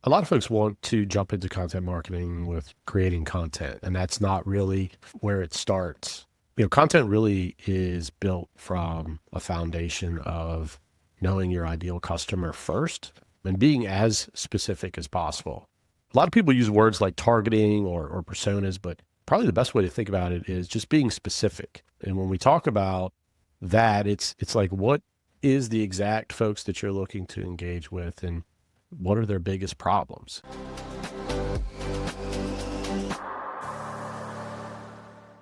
A lot of folks want to jump into content marketing with creating content, and that's not really where it starts. Content really is built from a foundation of knowing your ideal customer first and being as specific as possible. A lot of people use words like targeting or personas, but probably the best way to think about it is just being specific. And when we talk about that, it's like, what is the exact folks that you're looking to engage with, and what are their biggest problems?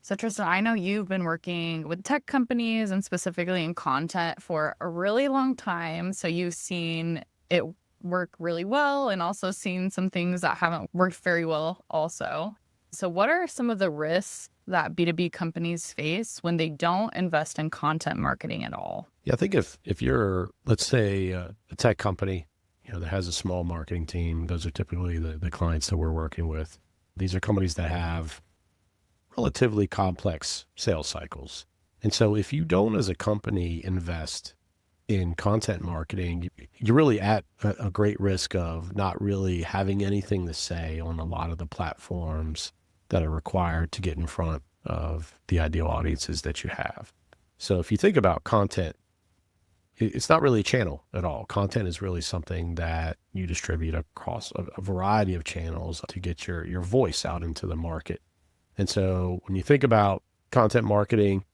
So, Tristan, I know you've been working with tech companies and specifically in content for a really long time. So, you've seen it work really well and also seen some things that haven't worked very well, also. So, what are some of the risks that B2B companies face when they don't invest in content marketing at all? Yeah, I think if you're, let's say, a tech company, that has a small marketing team, those are typically the clients that we're working with. These are companies that have relatively complex sales cycles. And so if you don't, as a company, invest in content marketing, you're really at a great risk of not really having anything to say on a lot of the platforms that are required to get in front of the ideal audiences that you have. So if you think about content, it's not really a channel at all. Content is really something that you distribute across a variety of channels to get your voice out into the market. And so when you think about content marketing,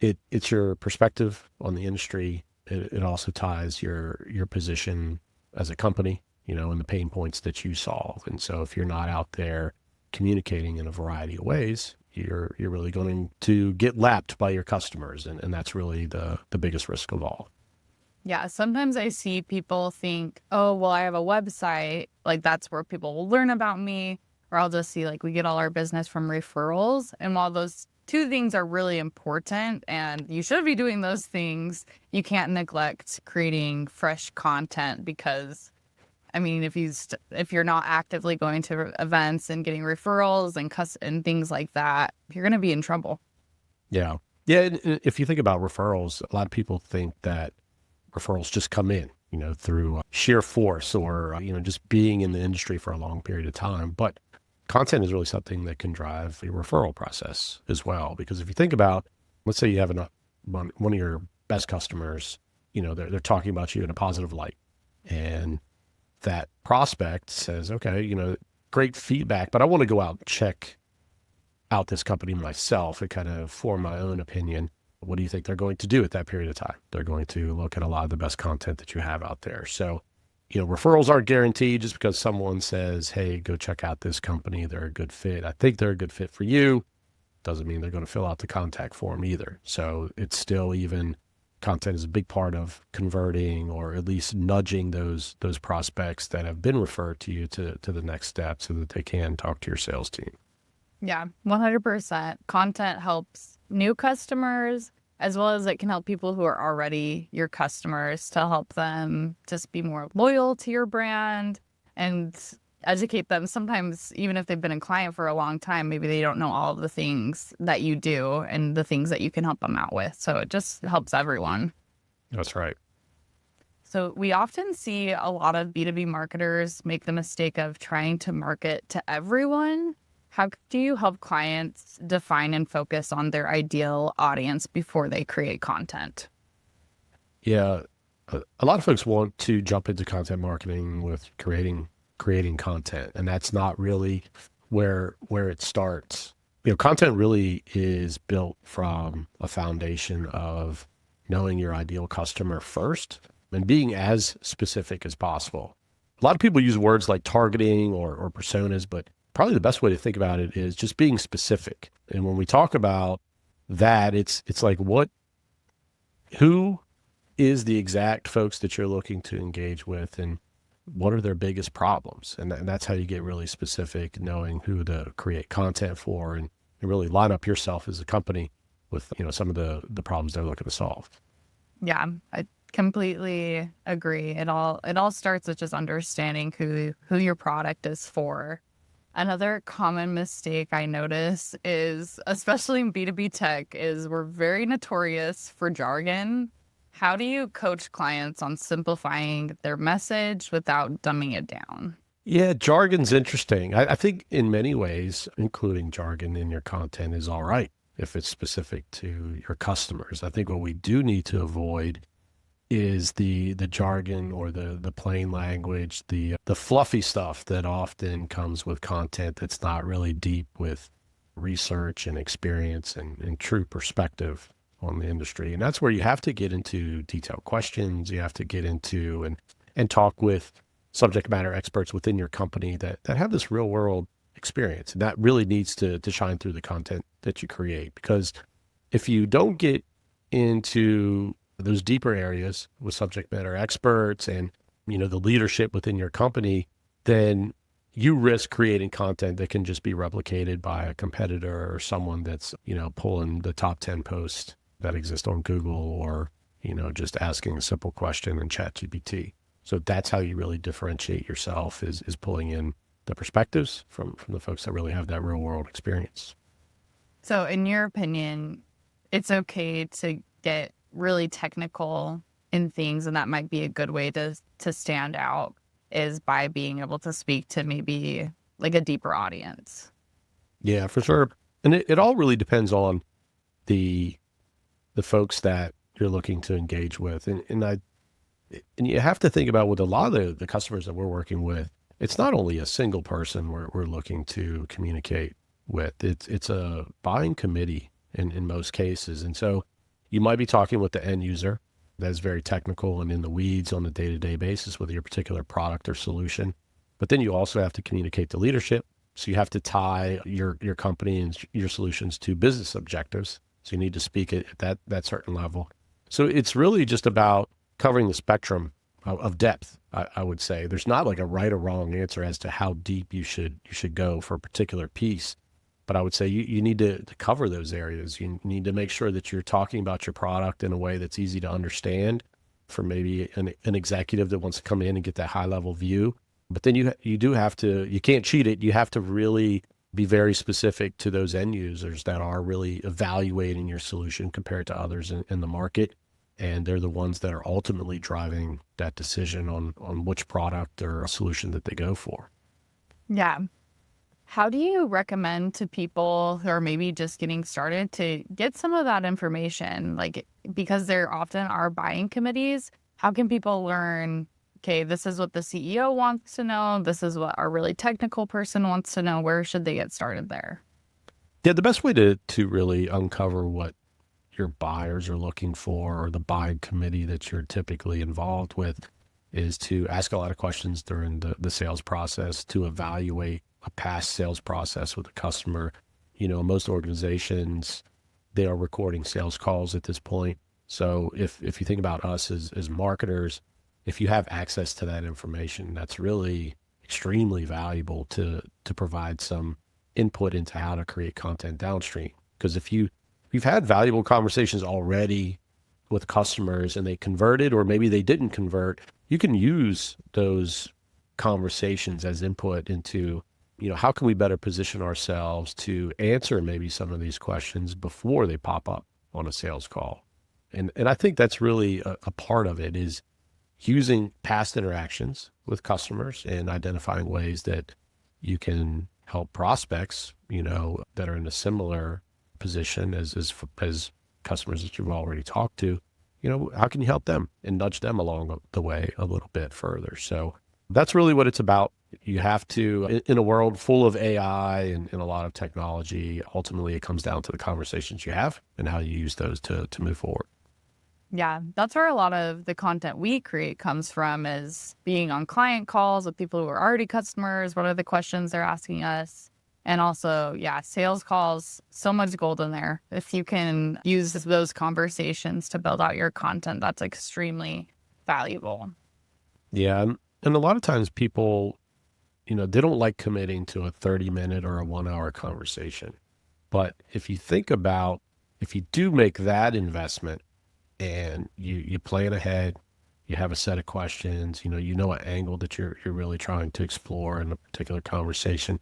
it's your perspective on the industry. It also ties your position as a company, and the pain points that you solve. And so if you're not out there communicating in a variety of ways, you're really going to get lapped by your customers. And that's really the biggest risk of all. Yeah, sometimes I see people think, oh, well, I have a website. Like, that's where people will learn about me. Or I'll just see, like, we get all our business from referrals. And while those two things are really important and you should be doing those things, you can't neglect creating fresh content because, I mean, if you're not actively going to events and getting referrals and things like that, you're going to be in trouble. Yeah. Yeah. And if you think about referrals, a lot of people think that referrals just come in, through sheer force or, just being in the industry for a long period of time. But content is really something that can drive a referral process as well. Because if you think about, let's say you have one of your best customers, they're talking about you in a positive light. And that prospect says, okay, great feedback, but I want to go out and check out this company myself and kind of form my own opinion. What do you think they're going to do at that period of time? They're going to look at a lot of the best content that you have out there. So, referrals aren't guaranteed just because someone says, hey, go check out this company. They're a good fit. I think they're a good fit for you. Doesn't mean they're going to fill out the contact form either. So it's still, even content is a big part of converting or at least nudging those prospects that have been referred to you to the next step so that they can talk to your sales team. Yeah, 100%. Content helps new customers as well as it can help people who are already your customers to help them just be more loyal to your brand and educate them. Sometimes, even if they've been a client for a long time, maybe they don't know all of the things that you do and the things that you can help them out with. So it just helps everyone. That's right. So we often see a lot of B2B marketers make the mistake of trying to market to everyone. How do you help clients define and focus on their ideal audience before they create content? Yeah. A lot of folks want to jump into content marketing with creating content, and that's not really where it starts. Content really is built from a foundation of knowing your ideal customer first and being as specific as possible. A lot of people use words like targeting or personas, but probably the best way to think about it is just being specific. And when we talk about that, it's like, who is the exact folks that you're looking to engage with, and what are their biggest problems? And that's how you get really specific, knowing who to create content for and really line up yourself as a company with, some of the problems they're looking to solve. Yeah, I completely agree. It all starts with just understanding who your product is for. Another common mistake I notice is, especially in B2B tech, is we're very notorious for jargon. How do you coach clients on simplifying their message without dumbing it down? Yeah, jargon's interesting. I think in many ways, including jargon in your content is all right if it's specific to your customers. I think what we do need to avoid is the jargon or the plain language, the fluffy stuff that often comes with content that's not really deep with research and experience and true perspective on the industry. And that's where you have to get into detailed questions. You have to get into and talk with subject matter experts within your company that have this real world experience. And that really needs to shine through the content that you create. Because if you don't get into those deeper areas with subject matter experts and the leadership within your company, then you risk creating content that can just be replicated by a competitor or someone that's pulling the top 10 posts that exist on Google, or just asking a simple question in ChatGPT. So that's how you really differentiate yourself, is pulling in the perspectives from the folks that really have that real world experience. So in your opinion, it's okay to get really technical in things, and that might be a good way to stand out, is by being able to speak to maybe like a deeper audience. Yeah, for sure. And it all really depends on the folks that you're looking to engage with. And you have to think about, with a lot of the customers that we're working with, it's not only a single person we're looking to communicate with. It's a buying committee in most cases. And so you might be talking with the end user that's very technical and in the weeds on a day-to-day basis with your particular product or solution. But then you also have to communicate to leadership. So you have to tie your company and your solutions to business objectives. So you need to speak at that certain level. So it's really just about covering the spectrum of depth, I would say. There's not like a right or wrong answer as to how deep you should go for a particular piece. But I would say you need to cover those areas. You need to make sure that you're talking about your product in a way that's easy to understand for maybe an executive that wants to come in and get that high level view. But then you do have to, you can't cheat it. You have to really be very specific to those end users that are really evaluating your solution compared to others in the market. And they're the ones that are ultimately driving that decision on which product or solution that they go for. Yeah. How do you recommend to people who are maybe just getting started to get some of that information? Like, because there often are buying committees, how can people learn, okay, this is what the CEO wants to know, this is what our really technical person wants to know, where should they get started there? Yeah, the best way to really uncover what your buyers are looking for, or the buying committee that you're typically involved with, is to ask a lot of questions during the sales process to evaluate a past sales process with a customer. Most organizations, they are recording sales calls at this point. So if you think about us as marketers, if you have access to that information, that's really extremely valuable to provide some input into how to create content downstream. Because if you've had valuable conversations already with customers and they converted, or maybe they didn't convert, you can use those conversations as input into, how can we better position ourselves to answer maybe some of these questions before they pop up on a sales call. And I think that's really a part of it, is using past interactions with customers and identifying ways that you can help prospects, that are in a similar position as customers that you've already talked to. How can you help them and nudge them along the way a little bit further? So that's really what it's about. You have to, in a world full of AI and a lot of technology, ultimately it comes down to the conversations you have and how you use those to move forward. Yeah, that's where a lot of the content we create comes from, is being on client calls with people who are already customers. What are the questions they're asking us? And also, yeah, sales calls, so much gold in there. If you can use those conversations to build out your content, that's extremely valuable. Yeah. And a lot of times people, they don't like committing to a 30-minute or a 1 hour conversation. But if you think about, if you do make that investment and you plan ahead, you have a set of questions, an angle that you're really trying to explore in a particular conversation,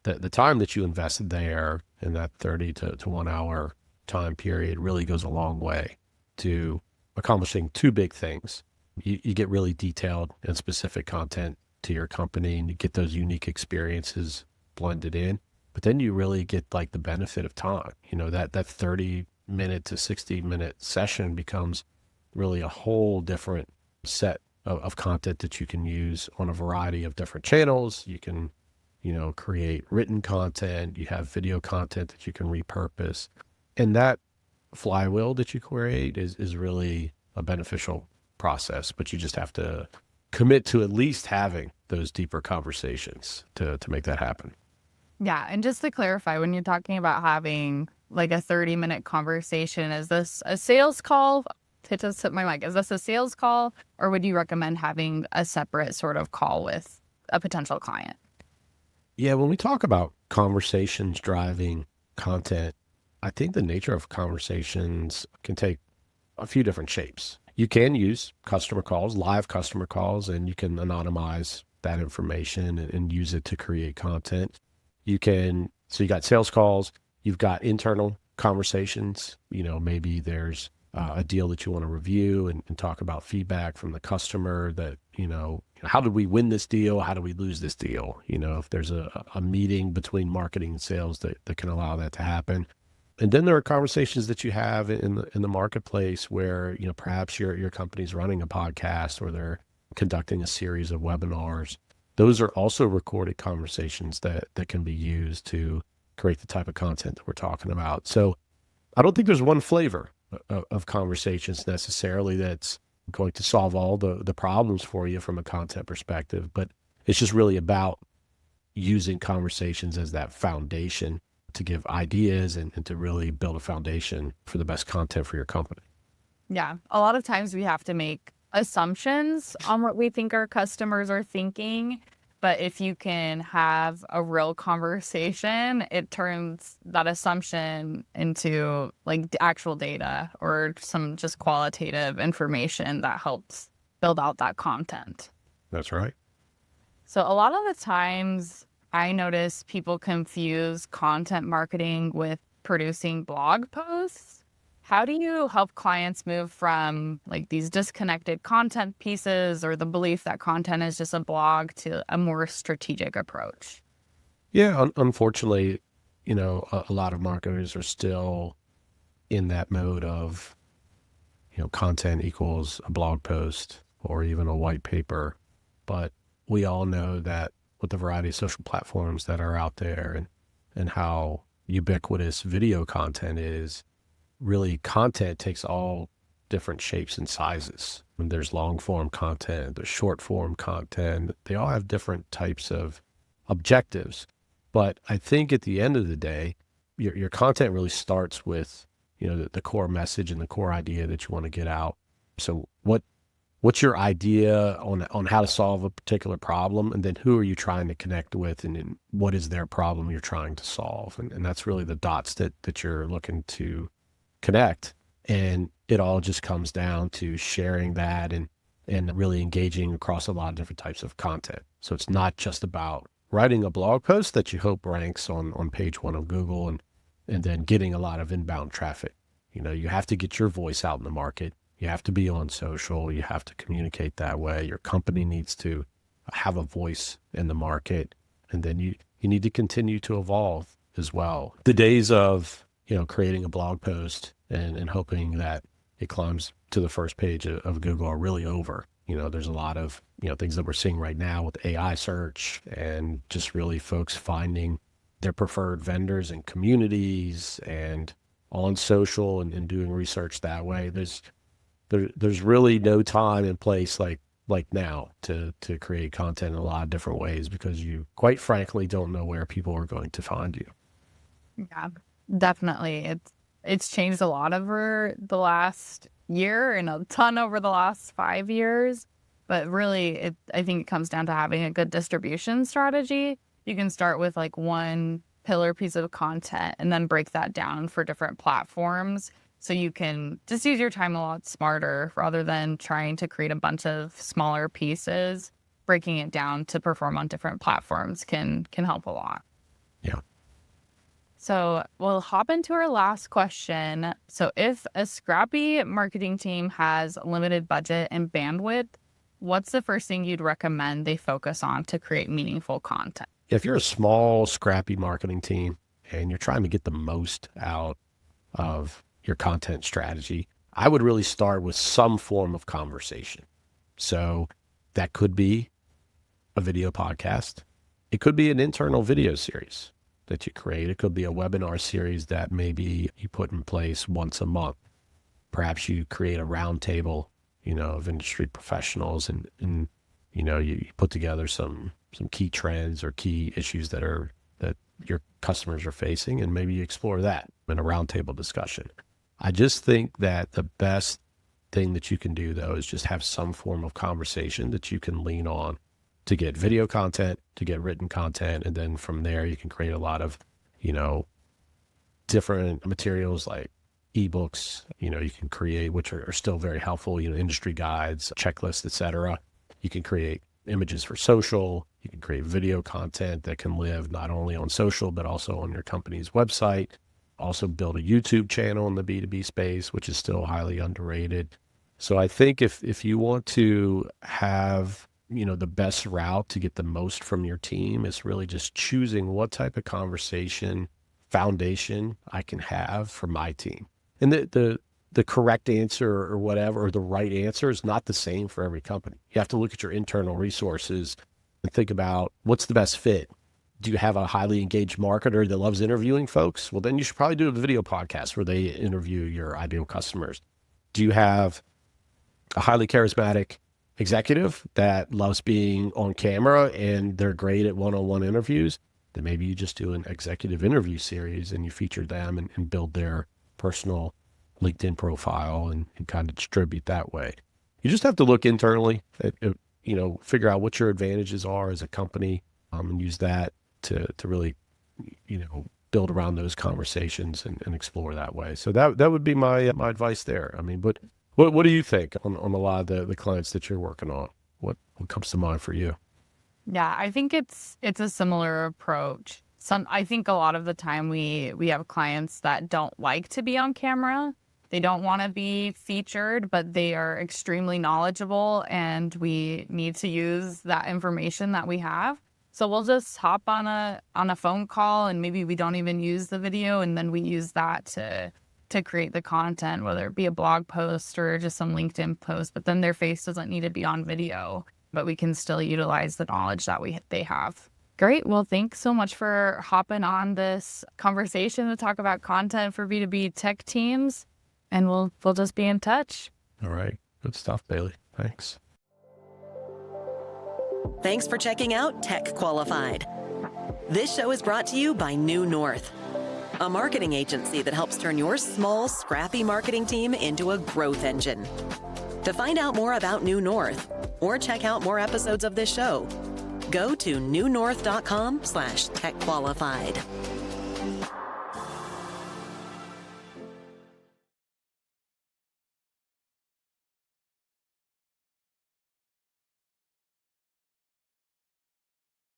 the time that you invested there in that 30 to 1 hour time period really goes a long way to accomplishing two big things. You get really detailed and specific content to your company and you get those unique experiences blended in. But then you really get like the benefit of time. That 30-minute to 60-minute session becomes really a whole different set of content that you can use on a variety of different channels. You can, create written content, you have video content that you can repurpose. And that flywheel that you create is really a beneficial process, but you just have to commit to at least having those deeper conversations to make that happen. Yeah. And just to clarify, when you're talking about having like a 30-minute conversation, is this a sales call? Hit just hit my mic. Is this a sales call, or would you recommend having a separate sort of call with a potential client? Yeah, when we talk about conversations driving content, I think the nature of conversations can take a few different shapes. You can use customer calls, live customer calls, and you can anonymize that information and use it to create content. So you got sales calls, you've got internal conversations. Maybe there's a deal that you want to review and talk about feedback from the customer that, how did we win this deal? How do we lose this deal? If there's a meeting between marketing and sales that can allow that to happen. And then there are conversations that you have in the marketplace where, perhaps your company's running a podcast or they're conducting a series of webinars. Those are also recorded conversations that can be used to create the type of content that we're talking about. So I don't think there's one flavor of conversations necessarily that's going to solve all the problems for you from a content perspective, but it's just really about using conversations as that foundation to give ideas and to really build a foundation for the best content for your company. Yeah. A lot of times we have to make assumptions on what we think our customers are thinking. But if you can have a real conversation, it turns that assumption into like actual data or some just qualitative information that helps build out that content. That's right. So a lot of the times I notice people confuse content marketing with producing blog posts. How do you help clients move from like these disconnected content pieces or the belief that content is just a blog to a more strategic approach? Yeah, unfortunately, a lot of marketers are still in that mode of, content equals a blog post or even a white paper. But we all know that with the variety of social platforms that are out there and how ubiquitous video content is, really content takes all different shapes and sizes. And there's long form content, there's short form content. They all have different types of objectives. But I think at the end of the day, your content really starts with, the core message and the core idea that you want to get out. So what's your idea on how to solve a particular problem? And then who are you trying to connect with and what is their problem you're trying to solve? And that's really the dots that you're looking to connect. And it all just comes down to sharing that and really engaging across a lot of different types of content. So it's not just about writing a blog post that you hope ranks on page one of Google and then getting a lot of inbound traffic. You have to get your voice out in the market. You have to be on social. You have to communicate that way. Your company needs to have a voice in the market. And then you need to continue to evolve as well. The days of creating a blog post and hoping that it climbs to the first page of Google are really over. There's a lot of, things that we're seeing right now with AI search and just really folks finding their preferred vendors and communities and on social and doing research that way. There's really no time and place like now to create content in a lot of different ways because you quite frankly don't know where people are going to find you. Yeah, definitely. It's changed a lot over the last year and a ton over the last 5 years. But really, I think it comes down to having a good distribution strategy. You can start with like one pillar piece of content and then break that down for different platforms. So you can just use your time a lot smarter rather than trying to create a bunch of smaller pieces. Breaking it down to perform on different platforms can help a lot. Yeah. So we'll hop into our last question. So if a scrappy marketing team has limited budget and bandwidth, what's the first thing you'd recommend they focus on to create meaningful content? If you're a small, scrappy marketing team and you're trying to get the most out of your content strategy, I would really start with some form of conversation. So that could be a video podcast. It could be an internal video series that you create. It could be a webinar series that maybe you put in place once a month. Perhaps you create a roundtable, of industry professionals and you put together some key trends or key issues that your customers are facing, and maybe you explore that in a roundtable discussion. I just think that the best thing that you can do, though, is just have some form of conversation that you can lean on to get video content, to get written content, and then from there you can create a lot of, different materials like ebooks, you can create, which are still very helpful, industry guides, checklists, etc. You can create images for social. You can create video content that can live not only on social, but also on your company's website. Also build a YouTube channel in the B2B space, which is still highly underrated. So I think if you want to have, the best route to get the most from your team, is really just choosing what type of conversation foundation I can have for my team. And the correct answer or whatever, or the right answer is not the same for every company. You have to look at your internal resources and think about what's the best fit. Do you have a highly engaged marketer that loves interviewing folks? Well, then you should probably do a video podcast where they interview your ideal customers. Do you have a highly charismatic executive that loves being on camera and they're great at one-on-one interviews? Then maybe you just do an executive interview series and you feature them and build their personal LinkedIn profile and kind of distribute that way. You just have to look internally at, figure out what your advantages are as a company, and use that to really, build around those conversations and explore that way. So that would be my advice there. I mean, but what do you think on a lot of the clients that you're working on? What comes to mind for you? Yeah, I think it's a similar approach. I think a lot of the time we have clients that don't like to be on camera. They don't want to be featured, but they are extremely knowledgeable and we need to use that information that we have. So we'll just hop on a phone call and maybe we don't even use the video, and then we use that to create the content, whether it be a blog post or just some LinkedIn post, but then their face doesn't need to be on video, but we can still utilize the knowledge that they have. Great. Well, thanks so much for hopping on this conversation to talk about content for B2B tech teams. And we'll just be in touch. All right. Good stuff, Baylee. Thanks. Thanks for checking out Tech Qualified. This show is brought to you by New North, a marketing agency that helps turn your small, scrappy marketing team into a growth engine. To find out more about New North or check out more episodes of this show, go to newnorth.com/techqualified.